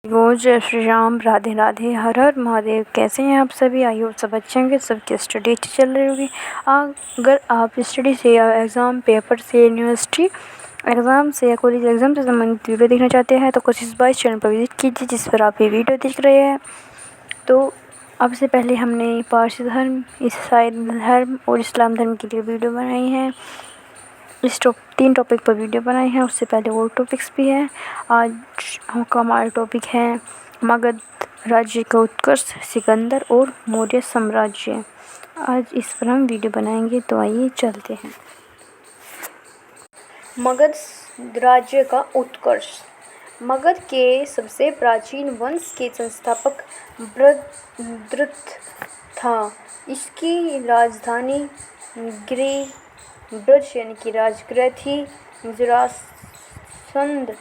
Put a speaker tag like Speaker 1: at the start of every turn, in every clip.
Speaker 1: वो जय श्री राम, राधे राधे, हर हर महादेव। कैसे हैं आप सभी? आई होप सब अच्छे होंगे। सबकी स्टडी अच्छी चल रही होगी। अगर आप स्टडी से या एग्ज़ाम पेपर से, यूनिवर्सिटी एग्ज़ाम से या कॉलेज एग्ज़ाम से संबंधित वीडियो देखना चाहते हैं तो कोशिश बाइस चैनल पर विजिट कीजिए, जिस पर आप ये वीडियो देख रहे हैं। तो अब से पहले हमने पारसी धर्म, ईसाई धर्म और इस्लाम धर्म के लिए वीडियो बनाई है। इस 3 टॉपिक पर वीडियो बनाए हैं। उससे पहले और टॉपिक्स भी हैं। आज का हमारा टॉपिक है मगध राज्य का उत्कर्ष, सिकंदर और मौर्य साम्राज्य। आज इस पर हम वीडियो बनाएंगे, तो आइए चलते हैं। मगध राज्य का उत्कर्ष। मगध के सबसे प्राचीन वंश के संस्थापक बृहद्रथ था। इसकी राजधानी ब्रज यानी कि राजगृह थी। जरासंध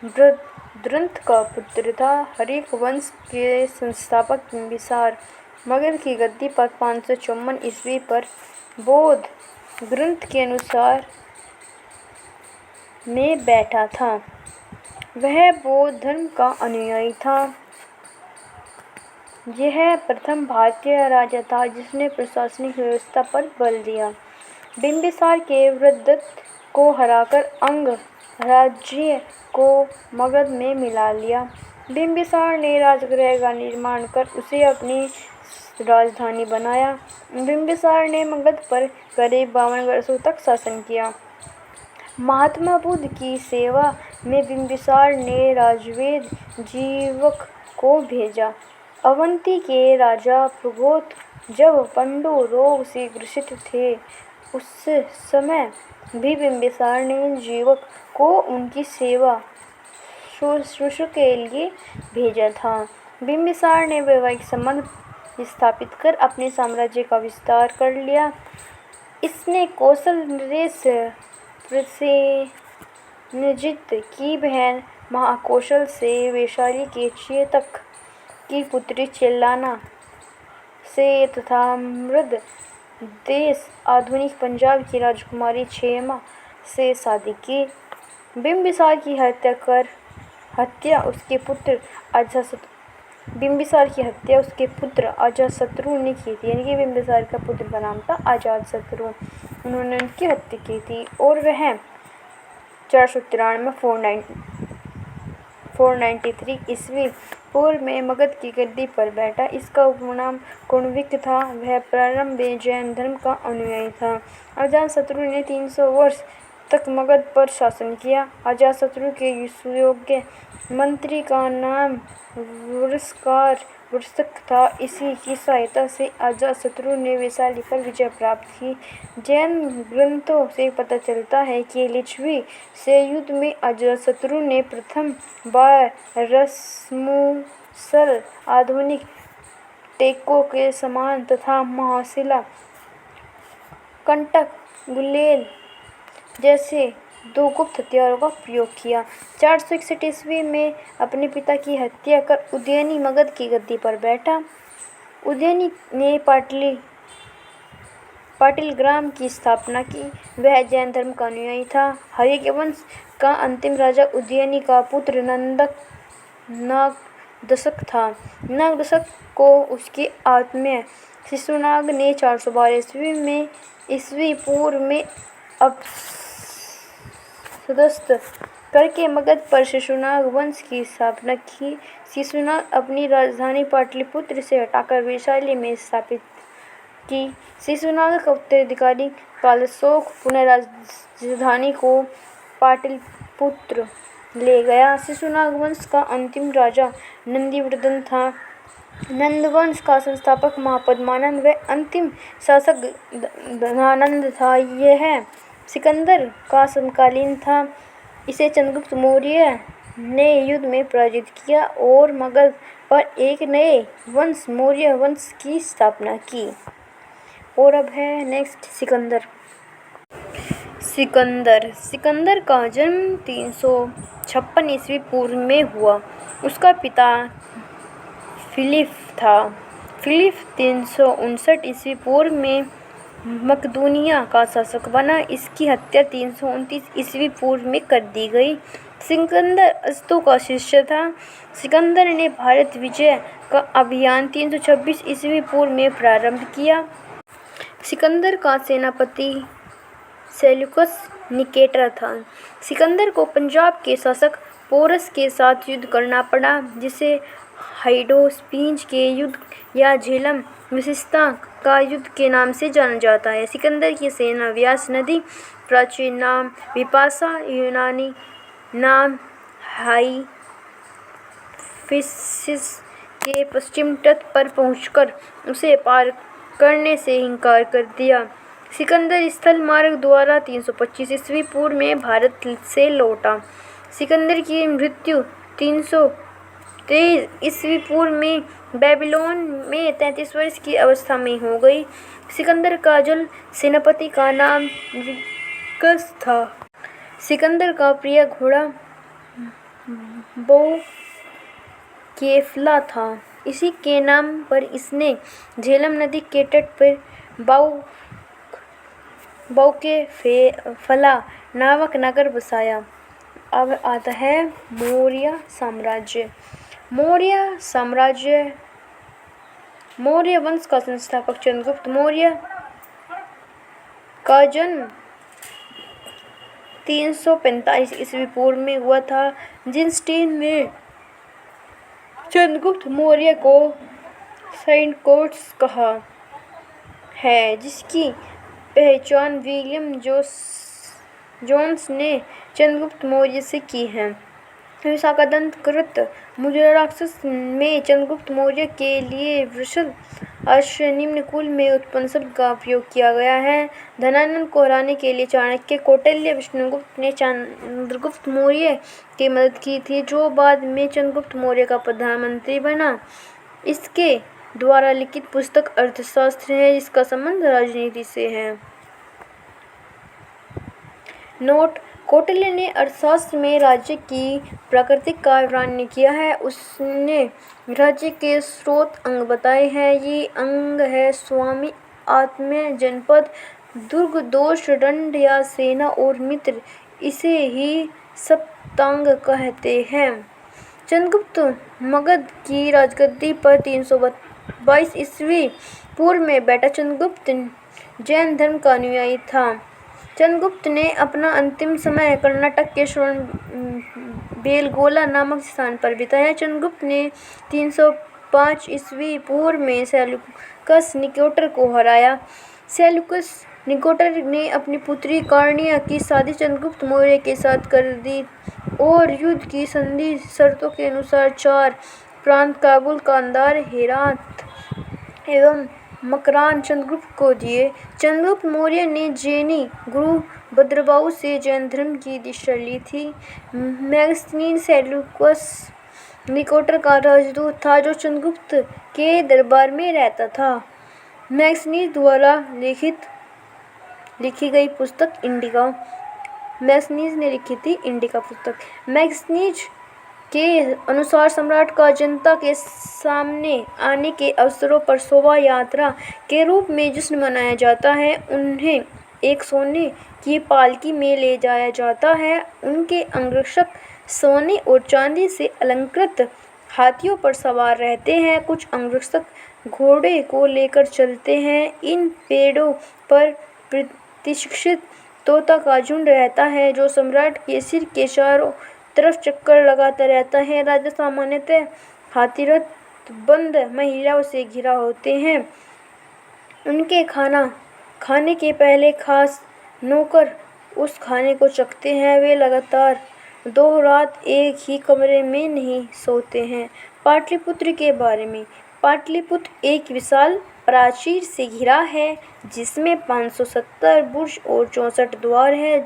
Speaker 1: बृहद्रथ का पुत्र था। हर्यक वंश के संस्थापक बिंबिसार मगध की गद्दी पर 554 ईस्वी पर बौद्ध ग्रंथ के अनुसार में बैठा था। वह बौद्ध धर्म का अनुयायी था। यह प्रथम भारतीय राजा था जिसने प्रशासनिक व्यवस्था पर बल दिया। बिंबिसार के वृद्धत्व को हराकर अंग राज्य को मगध में मिला लिया। बिंबिसार ने राजगृह का निर्माण कर उसे अपनी राजधानी बनाया। बिंबिसार ने मगध पर करीब 52 वर्षों तक शासन किया। महात्मा बुद्ध की सेवा में बिंबिसार ने राजवेद जीवक को भेजा। अवंती के राजा पुरोहित जब पंडु रोग से ग्रसित थे, उस समय भी बिंबिसार ने जीवक को उनकी सेवा शुश्रूषा के लिए भेजा था। बिंबिसार ने वैवाहिक संबंध स्थापित कर अपने साम्राज्य का विस्तार कर लिया। इसने कौशल नरेश प्रसेनजित की बहन महाकौशल से वैशाली के चेतक की पुत्री चेल्लाना से तथा मृद देश आधुनिक पंजाब की राजकुमारी क्षेमा से शादी की। बिंबिसार की हत्या उसके पुत्र अजातशत्रु ने की थी। यानी कि बिंबिसार का पुत्र का नाम था अजातशत्रु। उन्होंने उनकी हत्या की थी और वह 493 ईस्वी पूर्व में मगध की गद्दी पर बैठा। इसका उपनाम कुणविक था। वह प्रारंभ में जैन धर्म का अनुयायी था। अजातशत्रु ने 300 वर्ष तक मगध पर शासन किया। अजातशत्रु के सुयोग्य मंत्री का नाम वृषक था। इसी की सहायता से अजातशत्रु ने वैशाली पर विजय प्राप्त की। जैन ग्रंथों से पता चलता है कि लिच्छवी से युद्ध में अजातशत्रु ने प्रथम बार रसमुसल आधुनिक टेकों के समान तथा महाशिला, कंटक, गुलेल जैसे 2 गुप्त हथियारों का प्रयोग किया। 461 ईस्वी में अपने पिता की हत्या कर उदयनी मगध की गद्दी पर बैठा। उदयनी ने पाटलिग्राम की स्थापना की। वह जैन धर्म का अनुयायी था। हर्यक वंश का अंतिम राजा उदयनी का पुत्र नागदशक था। नागदशक को उसके आत्मीय शिशुनाग ने 412 ईस्वी पूर्व में अपदस्थ करके मगध पर शिशुनाग वंश की स्थापना की। शिशुनाग अपनी राजधानी पाटलिपुत्र से हटाकर वैशाली में स्थापित की। शिशुनाग का उत्तराधिकारी कालशोक पुनः राजधानी को पाटलिपुत्र ले गया। शिशुनाग वंश का अंतिम राजा नंदिवर्धन था। नंदवंश का संस्थापक महापद्मानंद व अंतिम शासक धनानंद था। यह सिकंदर का समकालीन था। इसे चंद्रगुप्त मौर्य ने युद्ध में पराजित किया और मगध पर एक नए वंश मौर्य वंश की स्थापना की। और अब है नेक्स्ट सिकंदर का जन्म 356 ईस्वी पूर्व में हुआ। उसका पिता फिलिप था। फिलिप 359 ईस्वी पूर्व में मकदूनिया का शासक बना। इसकी हत्या 329 ईस्वी पूर्व में कर दी गई। सिकंदर अस्तु का शिष्य था। सिकंदर ने भारत विजय का अभियान 326 ईस्वी पूर्व में प्रारंभ किया। सिकंदर का सेनापति सेल्यूकस निकेटर था। सिकंदर को पंजाब के शासक पोरस के साथ युद्ध करना पड़ा, जिसे हाइडोस्पींज के युद्ध या झेलम विशेषता का युद्ध के नाम से जाना जाता है। सिकंदर की सेना व्यास नदी, प्राचीन नाम विपाशा, यूनानी नाम हाइफिसिस के पश्चिम तट पर पहुंचकर उसे पार करने से इनकार कर दिया। सिकंदर स्थल मार्ग द्वारा 325 ईस्वी पूर्व में भारत से लौटा। सिकंदर की मृत्यु 323 ईस्वी पूर्व में बेबीलोन में 33 वर्ष की अवस्था में हो गई। सिकंदर का जल सेनापति का नाम रिकस था। सिकंदर का प्रिय घोड़ा केफला था। इसी के नाम पर इसने झेलम नदी के तट पर बौकेफला नामक नगर बसाया। अब आता है मौर्य साम्राज्य। मौर्य वंश का संस्थापक चंद्रगुप्त मौर्य का जन्म 345 ईस्वी पूर्व में हुआ था। जिनस्टीन ने चंद्रगुप्त मौर्य को सेंट कोट्स कहा है, जिसकी पहचान विलियम जोन्स ने चंद्रगुप्त मौर्य से की है। विशाखादंत मुद्रा राक्षस में चंद्रगुप्त मौर्य के लिए वृषभ अश्व निम्न कुल में उत्पन्न शब्द का उपयोग किया गया है। धनानंद को हराने के लिए चाणक्य, कौटिल्य, विष्णुगुप्त ने चंद्रगुप्त मौर्य की मदद की थी, जो बाद में चंद्रगुप्त मौर्य का प्रधानमंत्री बना। इसके द्वारा लिखित पुस्तक अर्थशास्त्र है, जिसका संबंध राजनीति से है। नोट: कौटिल्य ने अर्थशास्त्र में राज्य की प्रकृति का वर्णन किया है। उसने राज्य के स्रोत अंग बताए हैं। ये अंग है स्वामी, आत्म्य, जनपद, दुर्ग, दोष, दंड या सेना और मित्र। इसे ही सप्तांग कहते हैं। चंद्रगुप्त मगध की राजगद्दी पर 322 ईस्वी पूर्व में बैठा। चंद्रगुप्त जैन धर्म का अनुयायी था। चंद्रगुप्त ने अपना अंतिम समय कर्नाटक के बेलगोला नामक स्थान पर बिताया। चंद्रगुप्त ने 305 ईस्वी पूर्व में सेल्यूकस निकेटर को हराया। सेल्यूकस निकेटर ने अपनी पुत्री कार्निया की शादी चंद्रगुप्त मौर्य के साथ कर दी और युद्ध की संधि शर्तों के अनुसार 4 प्रांत काबुल, कांधार, हेरात एवं मकरान चंद्रगुप्त को दिए। चंद्रगुप्त मौर्य ने जैनी गुरु भद्रबाहु से जैन धर्म की दीक्षा ली थी। मैगस्थनीज सेल्यूकस निकेटर का राजदूत था, जो चंद्रगुप्त के दरबार में रहता था। मैगस्थनीज द्वारा लिखी गई पुस्तक इंडिका। मैगस्थनीज ने लिखी थी इंडिका पुस्तक। मैगस्थनीज के अनुसार सम्राट का जनता के सामने आने के अवसरों पर शोभा यात्रा के रूप में जश्न मनाया जाता है। उन्हें एक सोने की पालकी में ले जाया जाता है। उनके अंगरक्षक सोने और चांदी से अलंकृत हाथियों पर सवार रहते हैं। कुछ अंगरक्षक घोड़े को लेकर चलते हैं। इन पेड़ों पर प्रशिक्षित तोता का झुंड रहता है, जो सम्राट के सिर के चारों तरफ चक्कर लगाता रहता है। राजा सामान्यतः हाथीरथ बंद महिलाओं से घिरा होते हैं। उनके खाने के पहले खास नौकर उस खाने को चखते हैं। वे लगातार 2 रात एक ही कमरे में नहीं सोते हैं। पाटलिपुत्र के बारे में। पाटलिपुत्र एक विशाल प्राचीर से घिरा है, जिसमें 570 बुर्ज और 64 द्वार है।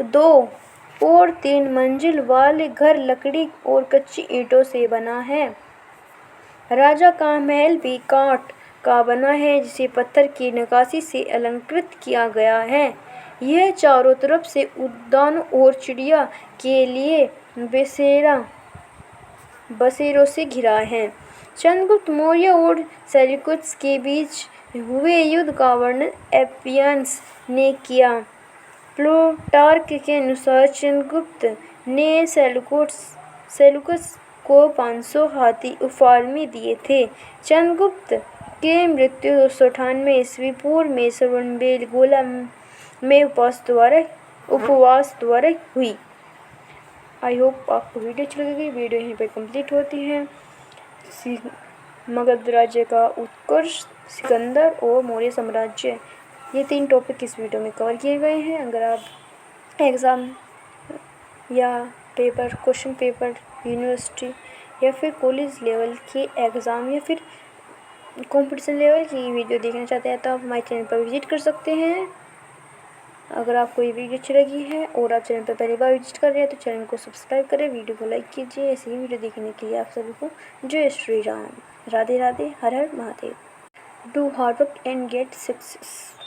Speaker 1: 2 और 3 मंजिल वाले घर लकड़ी और कच्ची ईंटों से बना है। राजा का महल भी काठ का बना है, जिसे पत्थर की नक्काशी से अलंकृत किया गया है। यह चारों तरफ से उद्यानों और चिड़िया के लिए बसेरों से घिरा है। चंद्रगुप्त मौर्य और सेल्यूकस के बीच हुए युद्ध का वर्णन एपियंस ने किया। प्लूटार्क के अनुसार चंद्रगुप्त ने सेलुकस को 500 हाथी उपहार में दिए थे। चंद्रगुप्त की मृत्यु 298 ईस्वी पूर्व में श्रवणबेलगोला में उपवास द्वारा हुई। आई होप आपको वीडियो अच्छी लगेगी। वीडियो यहीं पे कंप्लीट होती है। मगध राज्य का उत्कर्ष, सिकंदर और मौर्य साम्राज्य, ये 3 टॉपिक इस वीडियो में कवर किए गए हैं। अगर आप एग्ज़ाम या क्वेश्चन पेपर यूनिवर्सिटी या फिर कॉलेज लेवल के एग्ज़ाम या फिर कंपटीशन लेवल की वीडियो देखना चाहते हैं तो आप हमारे चैनल पर विजिट कर सकते हैं। अगर आपको ये वीडियो अच्छी लगी है और आप चैनल पर पहली बार विजिट कर रहे हैं तो चैनल को सब्सक्राइब करें, वीडियो को लाइक कीजिए। ऐसी ही वीडियो देखने के लिए आप सभी को जय श्री राम, राधे राधे, हर हर Mahadev. Do hard work and get success.